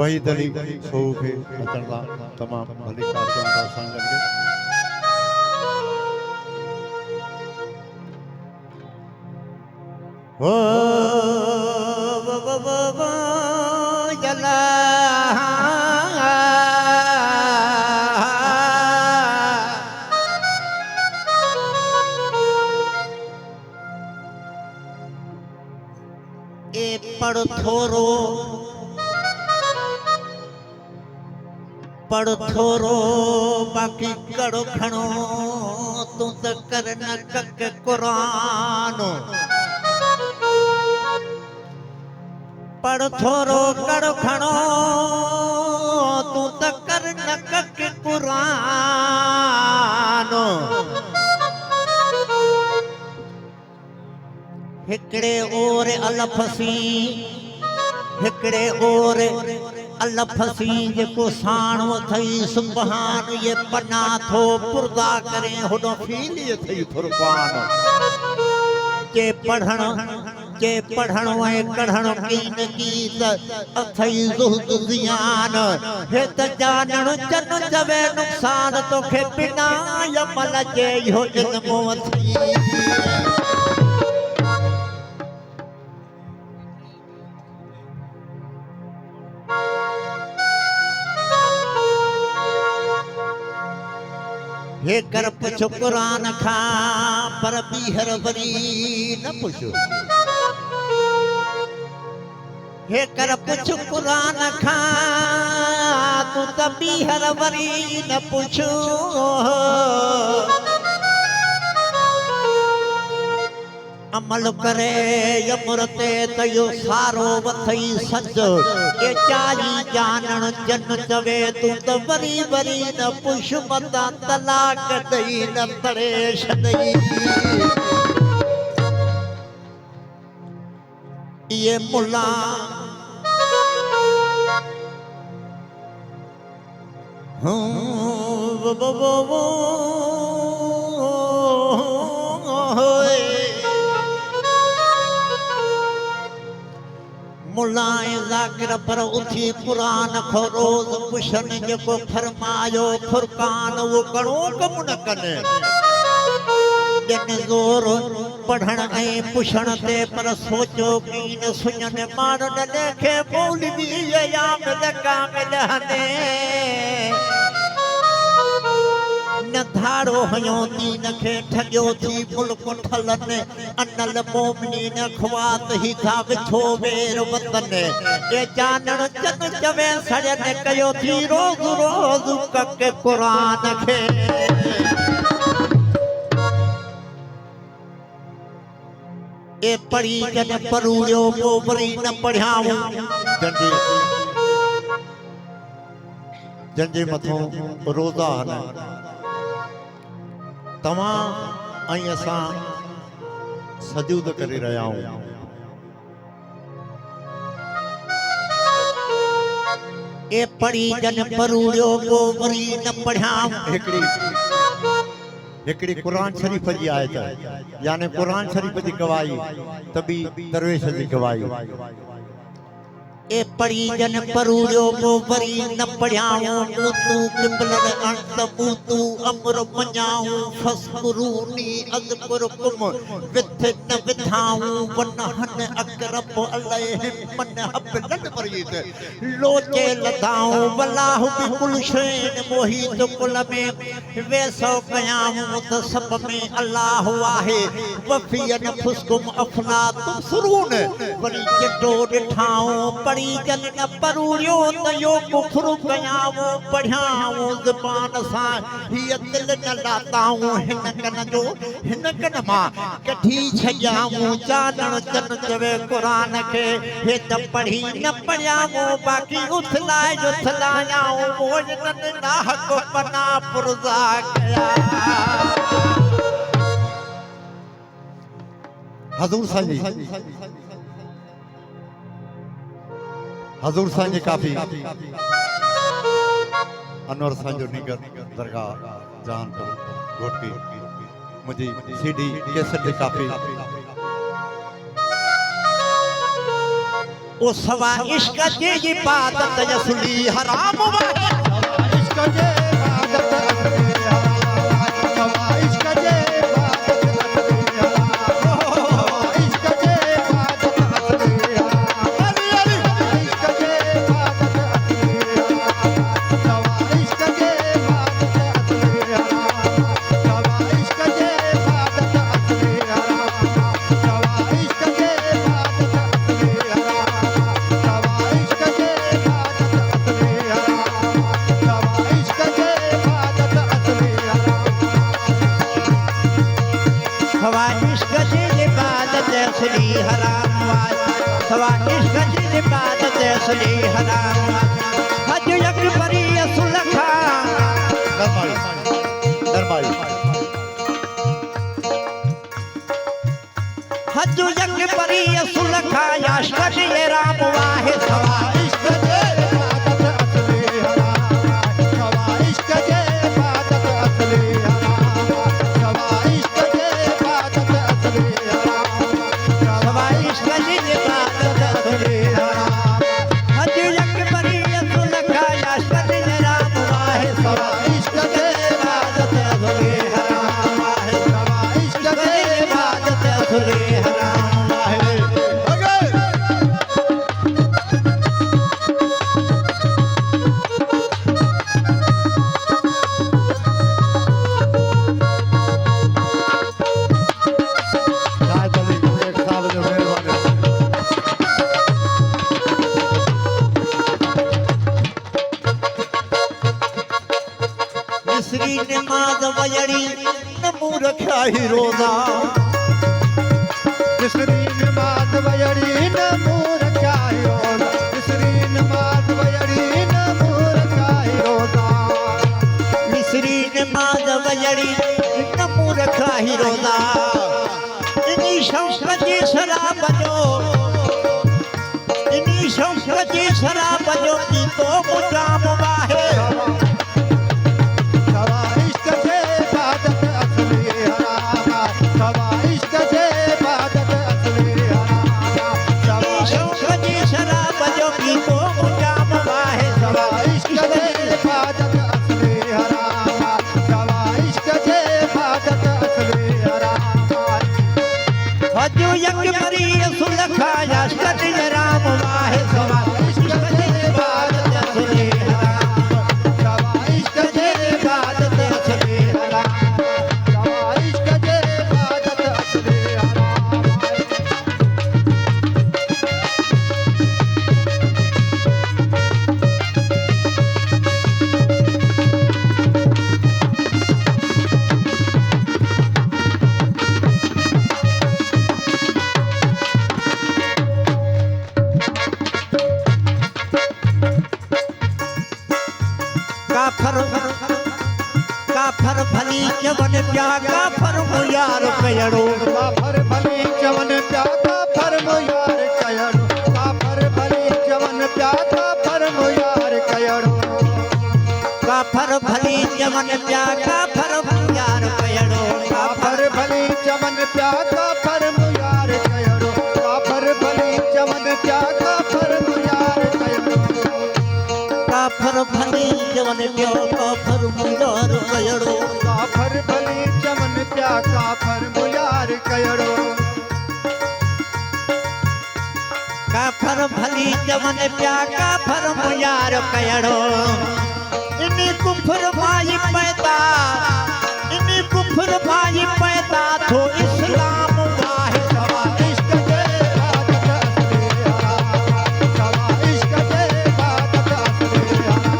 वही दली सो खे अचण सां तमामु भली कारकन था असां गॾु ओ जला ए पढ़ थोरो बाकी कड़ो खणो तू त कर न कक कुरान पढ़ थोरो कड़ो खणो तू त कर न कक कुरान हिकड़े और अलफसी हिकड़े और अलफसी जेको साणो थई सुबहान ये पना थो पुरदा करे होडो फील ये थई फुरकान के पढ़ण ऐं कढ़ण कीन गीत अथई ज़ुहद ज़ियान हे त जानण जन जवे नुक़सान तोखे बिना यमल जे इहो इल्मो थी हे कर पुछ कुरान खां पर ॿीहर वरी न पुछ हे कर पुछ कुरान खां तू त ॿीहर वरी न पुछ अमल करे यमुरते त यो सारो वथई सज के चाही जानण जन चवे तू त वरी वरी न पुछ मता तलाक दई न तड़े छॾई ये मुला मुलाए ज़ाकिर पर उथी कुरान खो रोज़ पुछन जेको फरमायो फुरकान वो घणो कम न कनि ॼण ज़ोर पढ़ण ऐं पुछण ते पर सोचो की न सुञनि माण्हू न लेखे मौलवी या मिल कामिल हने न धाड़ो हयो दीन खे ठॻियो थी मुल्क ठलनि अनल मोमिनीन ख्वात ही था विछो वेर वतन ये जानण जन चवे सड़न कयो थी रोज़ रोज़ कक कुरान खे ए पढ़ी जन परूड़ियो पो वरी न पढ़ियाऊं जंहिंजे मथों रोज़ा हन तव्हां ऐं असां सजूद करे रहिया आहियूं ए पढ़ी जन परूड़ियो पो वरी न पढ़ियाऊं हिकिड़ी क़ुरान शरीफ़ जी आयत यानी क़ुरान शरीफ़ जी गवाही तबी दरवेश जी गवाही ए पढ़ी जन परूड़ियो पो वरी न पढ़ियाऊं मूतू किबलन अंत मूतू अमर मञाऊं फस्कुरूनी अज़कुरकुम विथ न विथाऊं वनहन अकरब अलैहिम मन हबलन मरीद लोचे लदाऊं वल्लाहु बिकुल शैन मोहित कुल में वेसो कयाऊं त सब में अल्लाह आहे वफियन फुस्कुम अफला तुसरून वरी जडो ॾिठाऊं जन न परूड़ियो त यो कुफरु कयाऊं पढ़ियाऊं ज़बान सां हीअ दिल न लाताऊं हिन कन जो हिन कन मां कढी छॾियाऊं जानण जन चवे क़ुरान खे हे त पढ़ी न पढ़ियाऊं बाक़ी उथलाए जो थलायाऊं मोजन नाहक पना पुरज़ा कया हज़ूर साईं हज़ूर साईं जी काफ़ी अनवर साईं जो निगर दरगाह जहानपुर घोटकी मुझी सीडी कैसेट जी काफ़ी ओ सवा इश्क जी इबादत असली हराम वाहे इश्क जे इबादत असली हराम सवा इश्क जे इबादत असली हराम इश्क जे इबादत असली हराम अली अली इश्क जे इबादत असली हराम सवा इश्क जे इबादत असली हराम सवा इश्क जे इबादत असली हराम सवा इश्क जे इबादत असली हराम सवा इश्क जे इबादत असली हराम सवा इश्क जे इबादत असली हराम सवा इश्क जी इबादत असली हराम वाहे सवा इश्क जी इबादत असली हराम हज अकबरी असुलखा दरबारी हज अकबरी असुलखा याश्क जी राम वाहे सवा इश्क जे इबादत असली हराम सवा इश्क जे इबादत असली हराम सवा इश्क जे इबादत असली हराम सवा इश्क जी इबादत असली हराम हज अकबरी असुलखा याश्क जी राम वाहे सवा सवा इश्क जे इबादत असली हराम सवा इश्क जे इबादत असली हराम शायद अली एक साहब जो मेहरबानी मिस्री नमाज वजड़ी नमू रखा ही रोजा मिस्री नमाज वयड़ी नमूर चाहे रोज़ा मिस्री नमाज वयड़ी नमूर चाहे रोज़ा मिस्री नमाज वजड़ी नमू रखा ही रोजा इनी शौक जी शराब जो इनी शौक जी शराब जो की तो मुजाम वाहे सवा इश्क जे इबादत असली हराम सवा इश्क जे इबादत असली हराम सवा शौक जी शराब जो की तो मुजाम वाहे सवा इश्क जे इबादत असली हराम सवा इश्क जे इबादत असली हराम हज अकबरी असुलखा याश्क जी राम वाहे सवा इश्क जी इबादत असली हराम सवा इश्क जे इबादत असली हराम सवा इश्क जे इबादत असली हराम काफर काफर भली जवन प्या काफर मुयार कयड़ो काफर भली चवन प्या काफर मुयार कयड़ो काफर भली चवन प्या काफर मुयार कयड़ो काफर भली जवन प्या काफर मुयार कयड़ो काफर भली चवन प्या काफर मुयार कयड़ो काफर भली चवन प्या काफर मुयार कयड़ो काफर भली जवन प्या काफर मुयार कयड़ो काफर भली चवन प्या काफर मुयार कयड़ो काफर भली जवन प्या काफर मुयार कयड़ो इनी कुफर माई पैदा इनी कुफर माई पैदा थो इस्लाम वाहे सवा इश्क जे इबादत असली हराम सवा इश्क जे इबादत असली हराम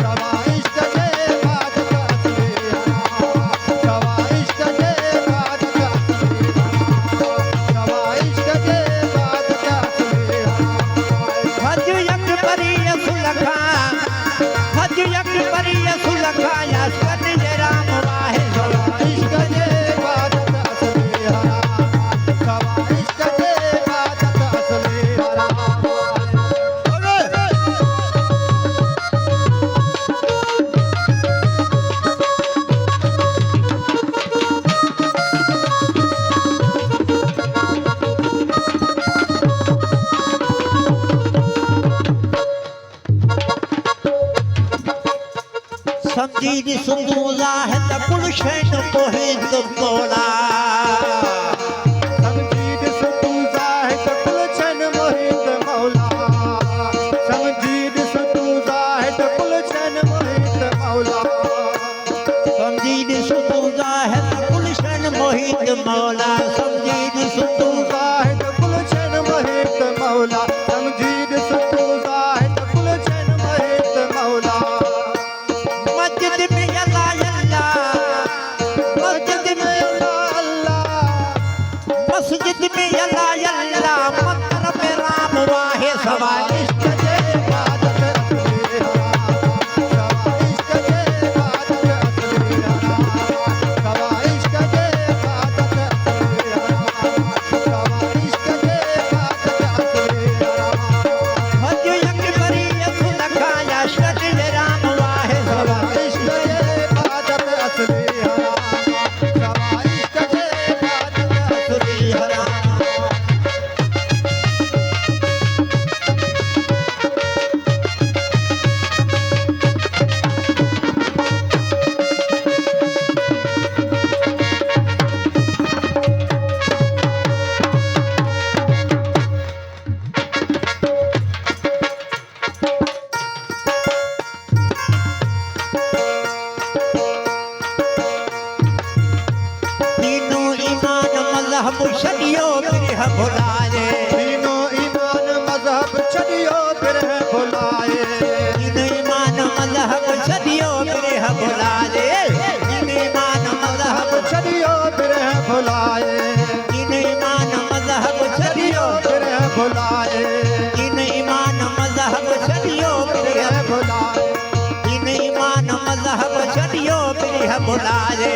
सवा इश्क जे इबादत असली हराम सवा इश्क जे इबादत असली हराम सवा इश्क जे इबादत असली हराम हज अकबरी असुलखा हज अकबरी असुलखा याश्क जी राम वाहे सवा इश्क जे इबादत समझी सुतूजा है त गुलशन मोहित मौला समझीद सुतू ज़ाहिद गुलशन मोहित मौला समझीद सुतू ज़ाहिद गुलशन मोहित मौला समझी सुतूजा है त गुलशन मोहित मौला समझी सुतू ज़ाहिद गुलशन मोहित मौला समझीद सुतू ज़ाहिद गुलशन मोहित मौला मस्जिद में अल्लाह अल्लाह मस्जिद में अल्लाह मस्जिद में अल्लाह अल्लाह मंदिर में राम वाहे सवाए इश्क जे इबादत असली सवा इश्क जे इबादत असली सवा इश्क जे इबादत असली सवा इश्क जे इबादत असली हज अकबरी सुलखाया श्री राम वाहे सवा सवाए इश्क जे इबादत असली सवा इश्क जे इबादत असली तीनों ईमान मजहब छड़ियो बिरह भुलाए तीनों ईमान मजहब छड़ियो बिरह भुलाए तीनों ईमान मजहब छड़ियो बिरह भुलाए तीनों ईमान मजहब छड़ियो बिरह भुलाए तीनों ईमान मजहब छड़ियो बिरह भुलाए तीनों ईमान मजहब छड़ियो बिरह बिरह भुलाए तीनों ईमान मजहब छड़ियो बिरह भुलाए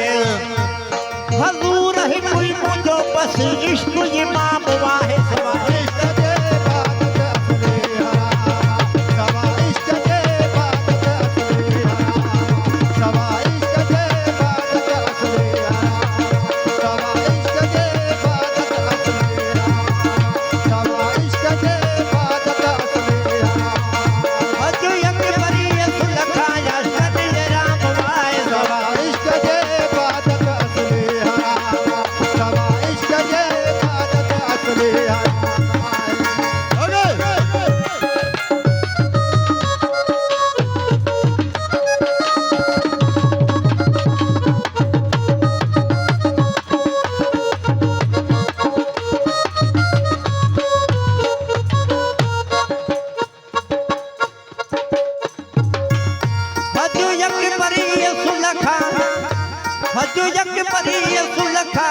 हजूर ही कोई मुझो बस इश्क इमाम वाहे सवाए इश्क जे इबादत असली सवा इश्क जे इबादत असली सवा इश्क जे इबादत असली सवा इश्क जे इबादत असली सवा इश्क जे इबादत असली हज अकबरी सुलखाया श्री राम वाहे सवा सवाए इश्क जे इबादत असली सवा इश्क जे इबादत असली हज अकबरी सुलखा हज अकबरी सुलखा